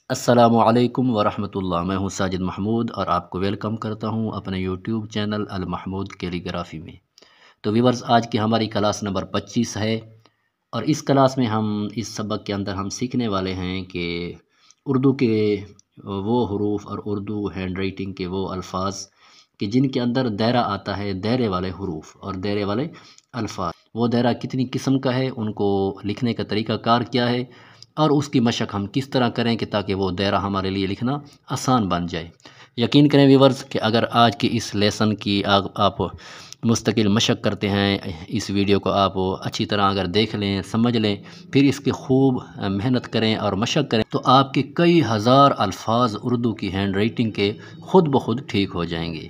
السلام علیکم ورحمۃ اللہ، میں ہوں ساجد محمود اور آپ کو ویلکم کرتا ہوں اپنے یوٹیوب چینل المحمود کیلیگرافی میں۔ تو ویورز، آج کی ہماری کلاس نمبر 25 ہے، اور اس کلاس میں ہم اس سبق کے اندر ہم سیکھنے والے ہیں کہ اردو کے وہ حروف اور اردو ہینڈ رائٹنگ کے وہ الفاظ کہ جن کے اندر دائرہ آتا ہے، دائرے والے حروف اور دائرے والے الفاظ، وہ دائرہ کتنی قسم کا ہے، ان کو لکھنے کا طریقہ کار کیا ہے، اور اس کی مشق ہم کس طرح کریں کہ تاکہ وہ دائرہ ہمارے لیے لکھنا آسان بن جائے۔ یقین کریں ویورز کہ اگر آج کی اس لیسن کی آپ مستقل مشق کرتے ہیں، اس ویڈیو کو آپ اچھی طرح اگر دیکھ لیں، سمجھ لیں، پھر اس کی خوب محنت کریں اور مشق کریں، تو آپ کے کئی ہزار الفاظ اردو کی ہینڈ رائٹنگ کے خود بخود ٹھیک ہو جائیں گے۔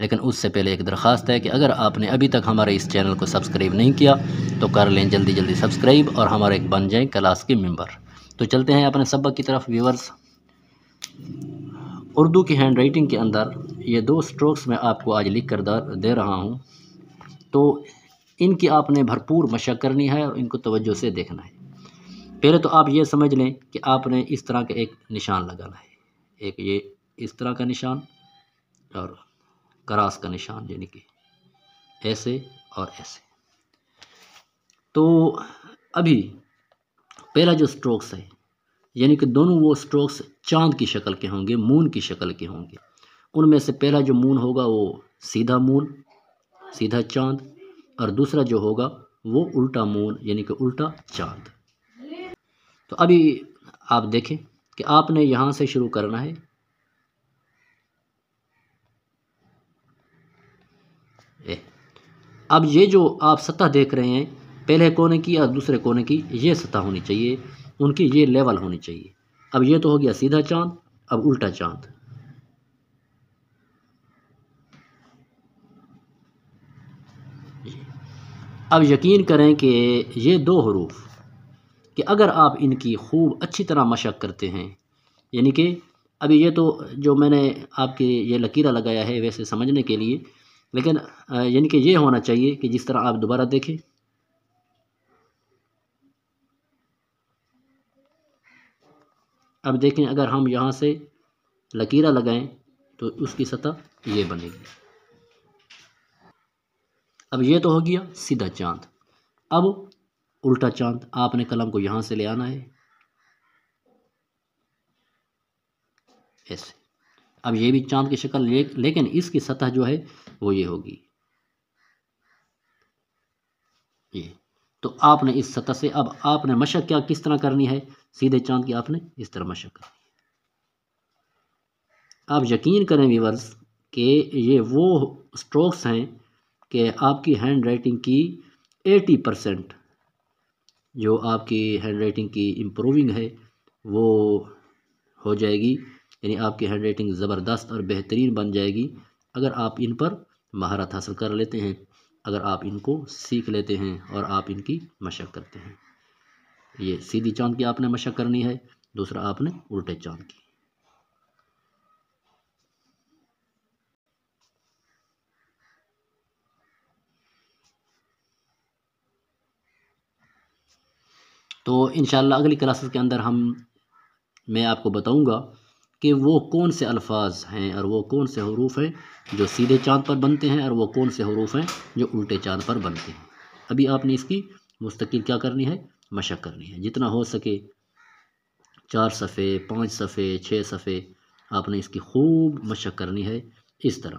لیکن اس سے پہلے ایک درخواست ہے کہ اگر آپ نے ابھی تک ہمارے اس چینل کو سبسکرائب نہیں کیا تو کر لیں جلدی جلدی سبسکرائب، اور ہمارے ایک بن جائیں کلاس کے ممبر۔ تو چلتے ہیں اپنے سبق کی طرف ویورز۔ اردو کی ہینڈ رائٹنگ کے اندر یہ 2 سٹروکس میں آپ کو آج لکھ کر دے رہا ہوں، تو ان کی آپ نے بھرپور مشق کرنی ہے اور ان کو توجہ سے دیکھنا ہے۔ پہلے تو آپ یہ سمجھ لیں کہ آپ نے اس طرح کا ایک نشان لگانا ہے، ایک یہ اس طرح کا نشان اور کراس کا نشان، یعنی کہ ایسے اور ایسے۔ تو ابھی پہلا جو سٹروکس ہے، یعنی کہ دونوں وہ سٹروکس چاند کی شکل کے ہوں گے، مون کی شکل کے ہوں گے۔ ان میں سے پہلا جو مون ہوگا وہ سیدھا مون، سیدھا چاند، اور دوسرا جو ہوگا وہ الٹا مون، یعنی کہ الٹا چاند۔ تو ابھی آپ دیکھیں کہ آپ نے یہاں سے شروع کرنا ہے، اب یہ جو آپ سطح دیکھ رہے ہیں، پہلے کونے کی اور دوسرے کونے کی یہ سطح ہونی چاہیے، ان کی یہ لیول ہونی چاہیے۔ اب یہ تو ہو گیا سیدھا چاند، اب الٹا چاند۔ اب یقین کریں کہ یہ 2 حروف کہ اگر آپ ان کی خوب اچھی طرح مشق کرتے ہیں، یعنی کہ ابھی یہ تو جو میں نے آپ کے یہ لکیرہ لگایا ہے ویسے سمجھنے کے لیے، لیکن یعنی کہ یہ ہونا چاہیے کہ جس طرح آپ دوبارہ دیکھیں، اب دیکھیں اگر ہم یہاں سے لکیرہ لگائیں تو اس کی سطح یہ بنے گی۔ اب یہ تو ہو گیا سیدھا چاند، اب الٹا چاند۔ آپ نے قلم کو یہاں سے لے آنا ہے ایسے۔ اب یہ بھی چاند کی شکل، لیکن اس کی سطح جو ہے وہ یہ ہوگی، یہ۔ تو آپ نے اس سطح سے اب آپ نے مشق کیا کس طرح کرنی ہے، سیدھے چاند کی آپ نے اس طرح مشق کرنی ہے۔ آپ یقین کریں ویورز کہ یہ وہ سٹروکس ہیں کہ آپ کی ہینڈ رائٹنگ کی 80% جو آپ کی ہینڈ رائٹنگ کی امپروونگ ہے وہ ہو جائے گی، یعنی آپ کی ہینڈ رائٹنگ زبردست اور بہترین بن جائے گی اگر آپ ان پر مہارت حاصل کر لیتے ہیں، اگر آپ ان کو سیکھ لیتے ہیں اور آپ ان کی مشق کرتے ہیں۔ یہ سیدھی چاند کی آپ نے مشق کرنی ہے، دوسرا آپ نے الٹے چاند کی۔ تو انشاءاللہ اگلی کلاسز کے اندر میں آپ کو بتاؤں گا کہ وہ کون سے الفاظ ہیں اور وہ کون سے حروف ہیں جو سیدھے چاند پر بنتے ہیں، اور وہ کون سے حروف ہیں جو الٹے چاند پر بنتے ہیں۔ ابھی آپ نے اس کی مستقل کیا کرنی ہے، مشق کرنی ہے، جتنا ہو سکے 4 صفحے، 5 صفحے، 6 صفحے آپ نے اس کی خوب مشق کرنی ہے اس طرح،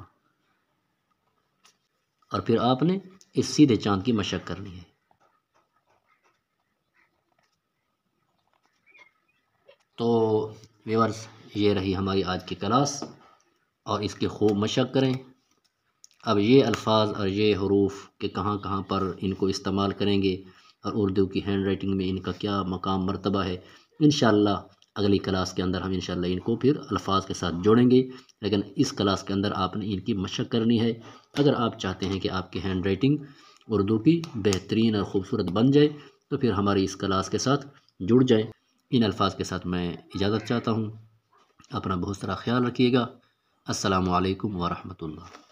اور پھر آپ نے اس سیدھے چاند کی مشق کرنی ہے۔ تو ویورز، یہ رہی ہماری آج کی کلاس، اور اس کی خوب مشق کریں۔ اب یہ الفاظ اور یہ حروف کہ کہاں کہاں پر ان کو استعمال کریں گے اور اردو کی ہینڈ رائٹنگ میں ان کا کیا مقام مرتبہ ہے، انشاءاللہ اگلی کلاس کے اندر ہم انشاءاللہ ان کو پھر الفاظ کے ساتھ جوڑیں گے، لیکن اس کلاس کے اندر آپ نے ان کی مشق کرنی ہے اگر آپ چاہتے ہیں کہ آپ کی ہینڈ رائٹنگ اردو کی بہترین اور خوبصورت بن جائے، تو پھر ہماری اس کلاس کے ساتھ جڑ جائیں۔ ان الفاظ کے ساتھ میں اجازت چاہتا ہوں، اپنا بہت سارا خیال رکھیے گا۔ السلام علیکم ورحمۃ اللہ۔